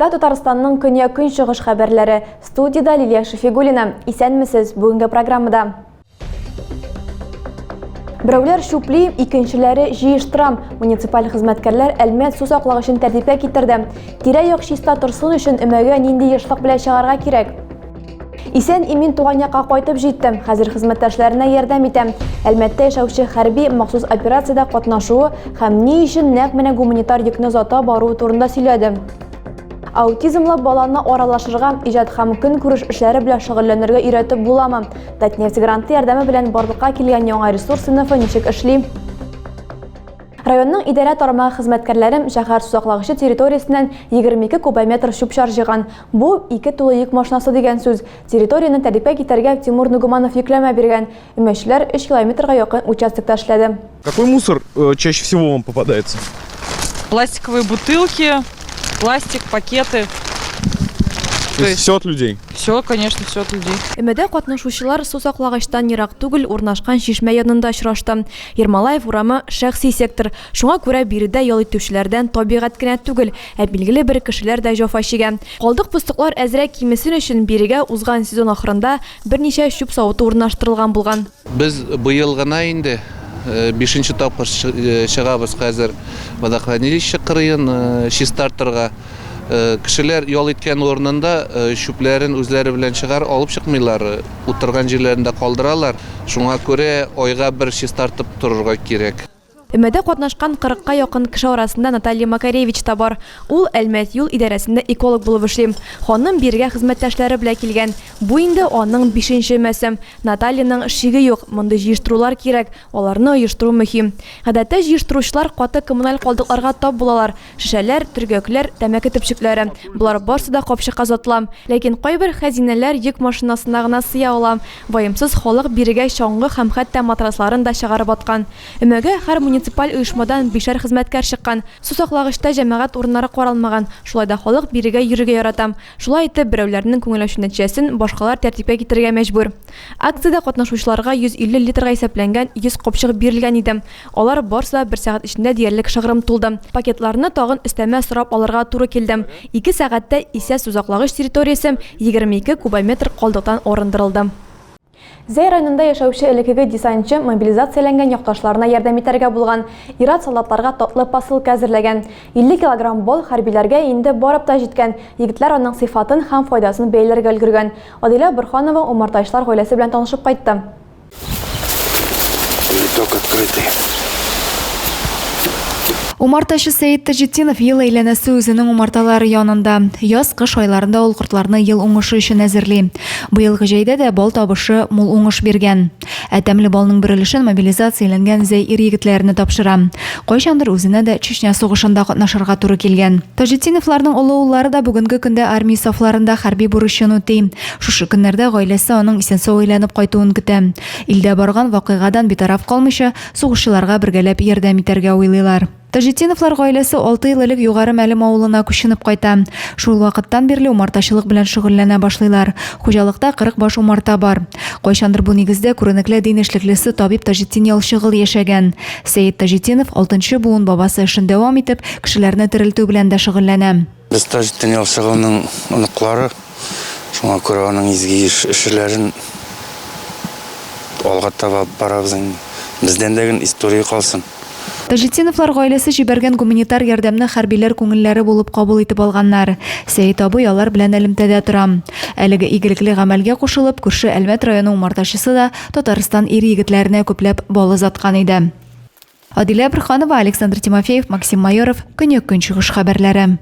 Эфирда Татарстанның көньяк-көнчыгыш хәбәрләре. Студияда Лилия Шафигуллина. Исәнмесез бүгенге программада. Берәүләр шупли, икенчеләре җыештырам. Муниципаль хезмәткәрләр Әлмәт су саклагычын тәртипкә китерде. Тирә-як чиста торсын өчен өмәгә нинди ешлык белән чыгарга кирәк? Исән имин туган якка кайтып җиттем. Хәзер хезмәттәшләренә ярдәм итәм. Әлмәттә яшәүче хәрби махсус операциядә катнашуы һәм ни өчен нәкъ менә гуманитар йөкне озата баруы турында сөйләде. Аутизмлы баланы аралашырга, иҗат һәм көнкүреш эшләре белән шөгыльләнергә өйрәтеп буламы? Татнефть гранты ярдәме белән барлыкка килгән яңа ресурс сыйныфы ничек эшли? Районның идарә тармагы хезмәткәрләре шәһәр сусаклагычы территориясеннән 22 кубометр чүп-чар җыйган. Бу 2 тулы йөк машинасы дигән сүз. Территорияны тәртипкә китәргә Тимур Нугуманов йөкләмә биргән. Өмәчләр 3 километрга якын участокта эшләде. Какой мусор чаще всего вам попадается? Пластиковые бутылки, пластик, пакеты. То есть все от людей? Все, конечно, все от людей. Өмәдә катнашучылар су саклагычтан ерак түгел урнашкан чишмә янында очрашты. Ермолаев урамы шәхси сектор. Шуңа күрә биредә ял итүчеләрдән табигать кенә түгел, ә билгеле бер кешеләр дә җафа чигә. Калдык-пустыклар әзрәк кимесен өчен бирегә узган сезон ахырында берничә чүп савыты урнаштырылган булган. Без быел гына инде 5-нче тапкыр чыгабыз хәзер водохранилище кырыен чистартерга. Кешеләр ял иткән урынында чүпләрен үзләре белән чыгар алып чыкмыйлар, утырган җирләрендә калдыралар. Шуңа күрә айга бер чистартып торырга кирәк. Өмәдә катнашкан 40-ка якын кеше арасында Наталья Макаревич та бар. Ул Әлмәт юл идарәсендә эколог булып эшли. Ханым биргә хезмәттәшләре белән килгән. Бу инде аның 5нче мәсем. Натальяның шиге юк, монда җыештырулар кирәк, аларны оештыру мөһим. Гадәттә җыештыручылар каты коммуналь калдыкларга тап булалар. Шешәләр, төргәкләр, тәмәке төпчекләре. Булар барсы да капчыкка затлам. Ләкин кайбер хәзинәләр йөк машинасына гына сыя ала. Ваемсыз халык биргә чаңгы һәм хәтта матрасларын да чыгарып аткан. Өмәгә һәр муниципаль оешмадан 5 хезмәткәр чыккан. Су саклагычта җәмәгать урыннары каралмаган. Шулай да халык бирегә йөрергә яратам. Шулай итеп берәүләрнең күңелләшү нәтиҗәсен башкалар тәртипкә китергә мәҗбүр. Акциядә катнашучыларга 150 литрга исәпләнгән 100 капчык бирелгән иде. Алар барсы да 1 сәгать эчендә диярлек шыгрым тулды. Пакетларны тагын өстәмә сорап алырга туры килде. 2 сәгатьтә исә су саклагыч территориясе 22 кубометр калдыктан арындырылды. Зәй районында яшәүче элекеге десантчы мобилизацияләнгән якташларына ярдәм итәргә булган. Ират солдатларга татлы посылка әзерләгән. 50 килограмм бол хәрбиләргә инде барып та җиткән. Егетләр аның сыйфатын һәм файдасын бәяләргә өлгергән. Адилә Борханова умартачлар гаиләсе белән танышып кайтты. Умартачы Сәйит Таҗетдинов ел әйләнәсе үзенең умарталары янында. Яз-кыш айларында ул кортларны ел уңышы өчен әзерли. Быелгы җәйдә дә бал табышы мул уңыш биргән. Тәмле балның бер өлешен мобилизацияләнгән Зәй ир-егетләренә тапшыра. Кайчандыр үзенә дә Чечня сугышында катнашырга туры килгән. Таҗетдиновларның олы уллары да бүгенге көндә армия сафларында хәрби бурычын үти. Шушы көннәрдә гаиләсе аның исән-сау әйләнеп кайтуын көтә. Илдә барган вакыйгадан битараф калмыйча сугышчыларга бергәләп ярдәм итәргә уйлыйлар. Таҗетдиновлар гаиләсе 6 ел элек югары Мәлем авылына күченеп кайта. Шул вакыттан бирле умартачылык белән шөгыльләнә башлыйлар. Хуҗалыкта 40 баш умарта бар. Кайчандыр бу нигездә күренекле дин эшлеклесе табиб Таҗетдин Ялчыгыл яшәгән. Сәйит Таҗетдинов 6нчы буын бабасы эшен дәвам итеп, кешеләрне терелтү белән дә шөгыльләнә. Без Таҗетдин Ялчыгылның оныклары, шуңа күрә аның изге эшләрен алга таба барабыз. Бездән дә история калсын. Таҗетдиновлар гаиләсе җибәргән гуманитар ярдәмне хәрбиләр күңелләре булып кабул итеп алганнар. Сәйит абый алар белән элемтәдә тора. Әлеге игелекле гамәлгә кушылып, күрше Әлмәт районы умартачысы да Татарстан ир-егетләренә күпләп бал озаткан иде. Адилә Борханова, Александр Тимофеев, Максим Майоров, Көньяк-Көнчыгыш хәбәрләре.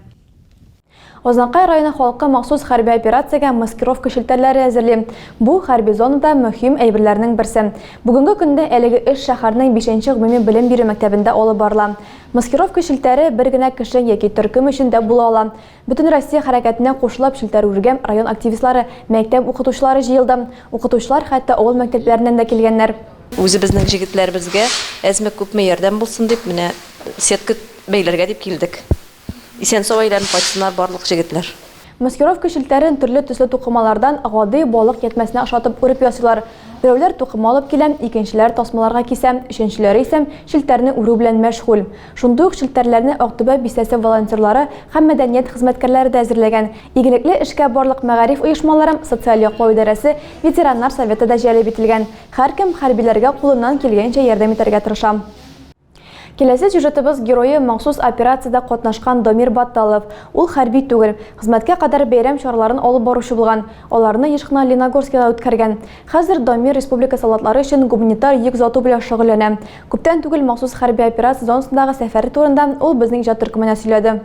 Ознакай районы халкы махсус хәрби операциягә маскировка шелтәрләре әзерли. Бу хәрби зонада мөһим әйберләрнең берсе. Бүгенге көндә әлеге эш шәһәрнең 5нче гомуми белем бирү мәктәбендә алып барыла. Маскировка шелтәре бер генә кеше яки төркем өчен дә була ала. Бөтен Россия хәрәкәтенә кушылып шелтәр үргән район активистлары, мәктәп укытучылары җыелды. Укытучылар хәтта авыл мәктәпләреннән дә килгәннәр. Үзебезнең җегетләребезгә әзме күпме ярдәм булсын дип, менә сетка бәйләргә дип килдек. Исән-сау әйләнеп кайтсыннар барлык җегетләр. Маскировка шелтәрен төрле төсле тукымалардан гади балык ятмәсенә ашатып үреп ясыйлар. Берәүләр тукым алып килә, икенчеләр тасмаларга кисә, өченчеләре исә шелтәрне үрү белән мәшгуль. Шундый ук шелтәрләрне Актүбә бистәсе волонтерлары һәм мәдәният хезмәткәрләре дә әзерләгән. Игелекле эшкә барлык мәгариф оешмалары, социаль яклау идарәсе, ветераннар советы да җәлеп ителгән. Һәркем хәрбиләргә кулыннан килгәнчә ярдәм итәргә тырыша. Келесі сюжетыбыз геройы махсус операцияда катнашкан Дамир Батталов. Ул хәрби түгел, хезмәткә кадәр бәйрәм чараларын алып баручы булган. Аларны еш кына Леногорскида үткәргән. Хәзер Дамир республика солдатлары өчен гуманитар йөк озату белән шөгыльләнә. Күптән түгел махсус хәрби операция зонасындагы сәфәре турында ул безнең иҗат төркеменә сөйләде.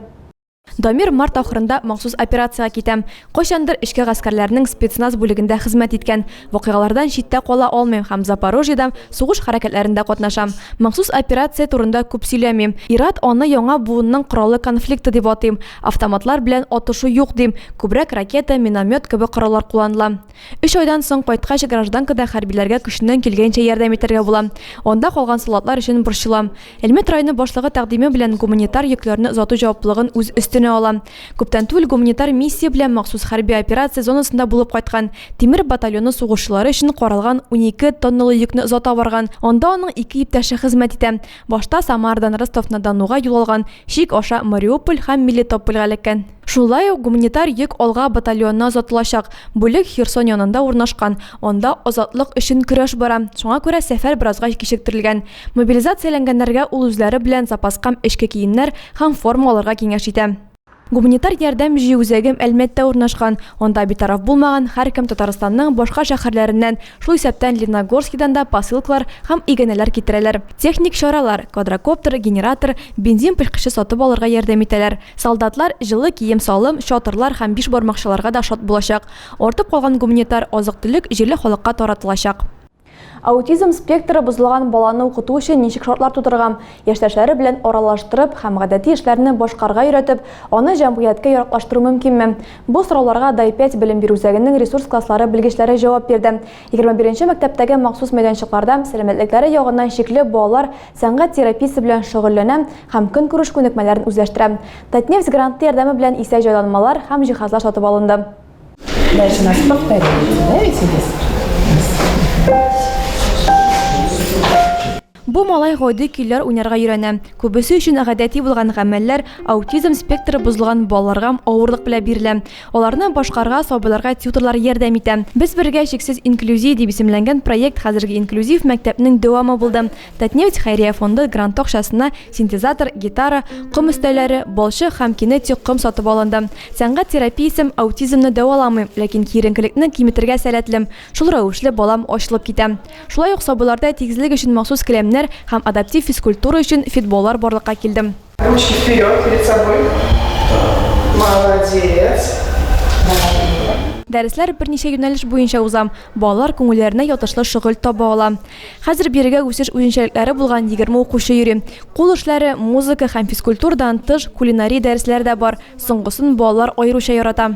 Дамир март ахырында махсус операцияга китәм. Кайчандыр эшкә гаскәрләрнең спецназ бүлегендә хезмәт иткән. Вакыйгалардан читтә кала алмыйм һәм Запорожьеда сугыш хәрәкәтләрендә катнашам. Махсус операция турында күп сөйләмим. Ират аны яңа буынның кораллы конфликты дип атыйм. Автоматлар белән атышу юк дим. Күбрәк ракета, миномет кебек кораллар кулланыла. 3 айдан соң кайткач гражданкада хәрбиләргә көченнән килгәнчә ярдәм итәргә була. Анда калган солдатлар өчен борчылам. Әлмәт районы башлыгы тәкъдиме белән гуманитар йөкләрне озату җаваплылыгын үз өстенә ала. Күптән түгел гуманитар миссия белән махсус хәрби операция зонасында булып кайткан. Тимер батальоны сугышчылары өчен каралган 12 тонналы йөкне озата барган. Анда аның 2 иптәше хезмәт итә. Башта Самардан Ростов-на-Донуга юл алган, шик аша Мариуполь һәм Мелитопольгә эләккән. Шулай ук гуманитар йөк алга батальонына озатылачак. Бүлек Херсон янында урнашкан. Анда азатлык өчен көрәш бара. Шуңа күрә сәфәр беразга кичектерелгән. Мобилизацияләнгәннәргә ул үзләре белән запаска эшкә киемнәр һәм форма алырга киңәш итә. Гуманитар ярдәм җыю үзәге Әлмәттә урнашкан. Анда битараф булмаган һәркем Татарстанның башка шәһәрләреннән, шул исәптән Леногорскидан да посылкалар һәм игенәләр китерәләр. Техник чаралар, квадрокоптер, генератор, бензин пешкеше сатып алырга ярдәм итәләр. Солдатлар җылы кием салым, чатырлар һәм 5 бармакчыларга да шат булачак. Артып калган гуманитар азык-төлек җирле халыкка таратылачак. Аутизм спектры бозылган баланы укыту өчен ничек шартлар тудырган, яшьтәшләре белән аралаштырып һәм гадәти эшләрне башкарга өйрәтеп, аны җәмгыятькә яраклаштыру мөмкинме? Бу сорауларга Дай-5 белем бирү үзәгенең ресурс класслары белгечләре җавап бирде. 21нче мәктәптәге махсус мәйданчыкларда сәламәтлекләре ягыннан шикле балалар сәнгать терапиясе белән шөгыльләнә һәм көнкүреш күнекмәләрен үзләштерә. Татнефть гранты ярдәме белән исә җайланмалар һәм җиһазлар сатып алынды. Дальше нас повторяем, да, ведь здесь? Бу малай гойды көйләр уйнарга өйрәнә. Күбесе өчен гадәти булган гамәлләр аутизм спектры бозылган балаларга авырлык белән бирелә. Аларны башкарга сабыйларга тьюторлар ярдәм итә. Без бергә шексез инклюзия дип исемләнгән проект хәзерге инклюзив мәктәпнең дәвамы булды. Татнефть хәйрия фонды грант акчасына синтезатор, гитара, ком өстәлләре, балчык һәм кинетик ком сатып алынды. Сәнгать терапиясе аутизмны дәваламый, ләкин киеренкелекне киметергә сәләтлем. Шул рәвешле балам ачылып китә. Шулай ук сабыйларда тигезлек өчен махсус келәмнәр һәм адаптив физкультура өчен фитболлар барлыкка килде. Ручки вперед, перед собой. Молодец. Дәресләр берничә юнәлеш буенча узам. Балалар күңелләренә ятышлы шөгыль таба ала. Хәзер бирегә үсеш үзенчәлекләре булган 20 укучы йөри. Кул эшләре, музыка һәм физкультурадан тыш кулинария дәресләре дә бар. Соңгысын балалар аеруча ярата.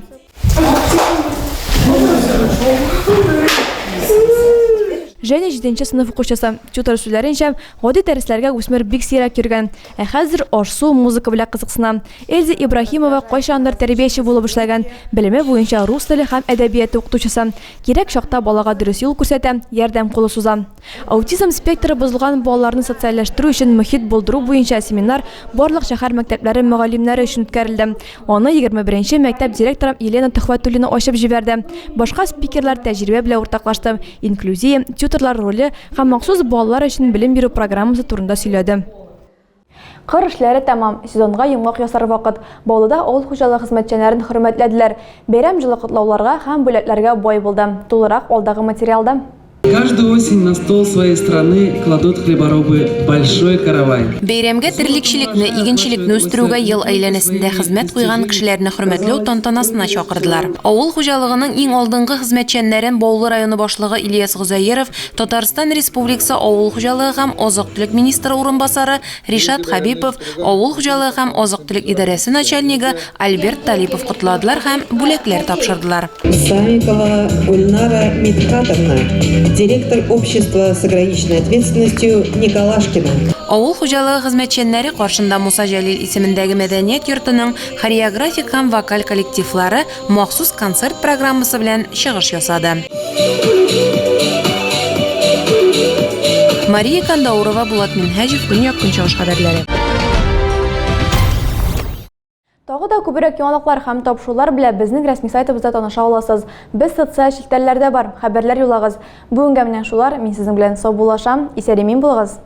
Женя 7нче сыйныф укучысы. Тьютор сүзләренчә, гади дәресләргә үсмер бик сирәк йөргән. Хәзер аш-су, музыка белән кызыксына. Эльза Ибраһимова кайчандыр тәрбияче булып эшләгән. Белеме буенча рус теле һәм әдәбияты укытучысы. Кирәк чакта балага дөрес юл күрсәтә, ярдәм кулы суза. Аутизм спектры бозылган балаларны социальләштерү өчен мөхит булдыру буенча семинар барлык шәһәр мәктәпләре мөгаллимнәре өчен үткәрелде. Аны 21нче мәктәп директоры Елена Төхвәтуллина ачып җибәрде. Башка спикерлар тәҗрибә белән уртаклашты. Инклюзия, тьюторлар роле һәм махсус балалар өчен белем бирү программасы турында сөйләде. Кыр эшләре тәмам. Сезонга йомгак ясар вакыт. Баулыда авыл хуҗалыгы хезмәтчәннәрен хөрмәтләделәр. Бәйрәм җылы котлауларга һәм бүләкләргә бай булды. Тулырак алдагы материалда. Каждую осень на стол своей страны кладут хлеборобы большой каравай. Бәйрәмгә терлекчелекне, игенчелекне үстерүгә ел әйләнәсендә хезмәт куйган кешеләрне хөрмәтләү тантанасына чакырдылар. Авыл хуҗалыгының иң алдынгы хезмәтчәннәрен Баулы районы башлыгы Ильяс Гозаеров, Татарстан Республикасы авыл хуҗалыгы һәм азык-төлек министры урынбасары Ришат Хабипов, авыл хуҗалыгы һәм азык-төлек идарәсе начальнигы Альберт Талипов кутладылар һәм бүләкләр тапшырдылар. Санникова Ульнара Митхатовна, директор общества с ограниченной ответственностью Николашкина. Авыл хуҗалыгы хезмәтчәннәре каршында Муса Җәлил исемендәге мәдәният йортының хореографик һәм вокаль коллективлары махсус концерт программасы белән чыгыш ясады. Мария Кандаурова, Булат Минхәҗев, Көньяк-Көнчыгыш хәбәрләре. Тагы да күбрәк яңалыклар һәм тапшырулар белән безнең рәсми сайтыбызда таныша аласыз. Без социаль челтәрләрдә бар, хәбәрләр юлагыз. Бүгенгә менә шулар. Мин сезнең белән сау булашам. Исән-имин булыгыз.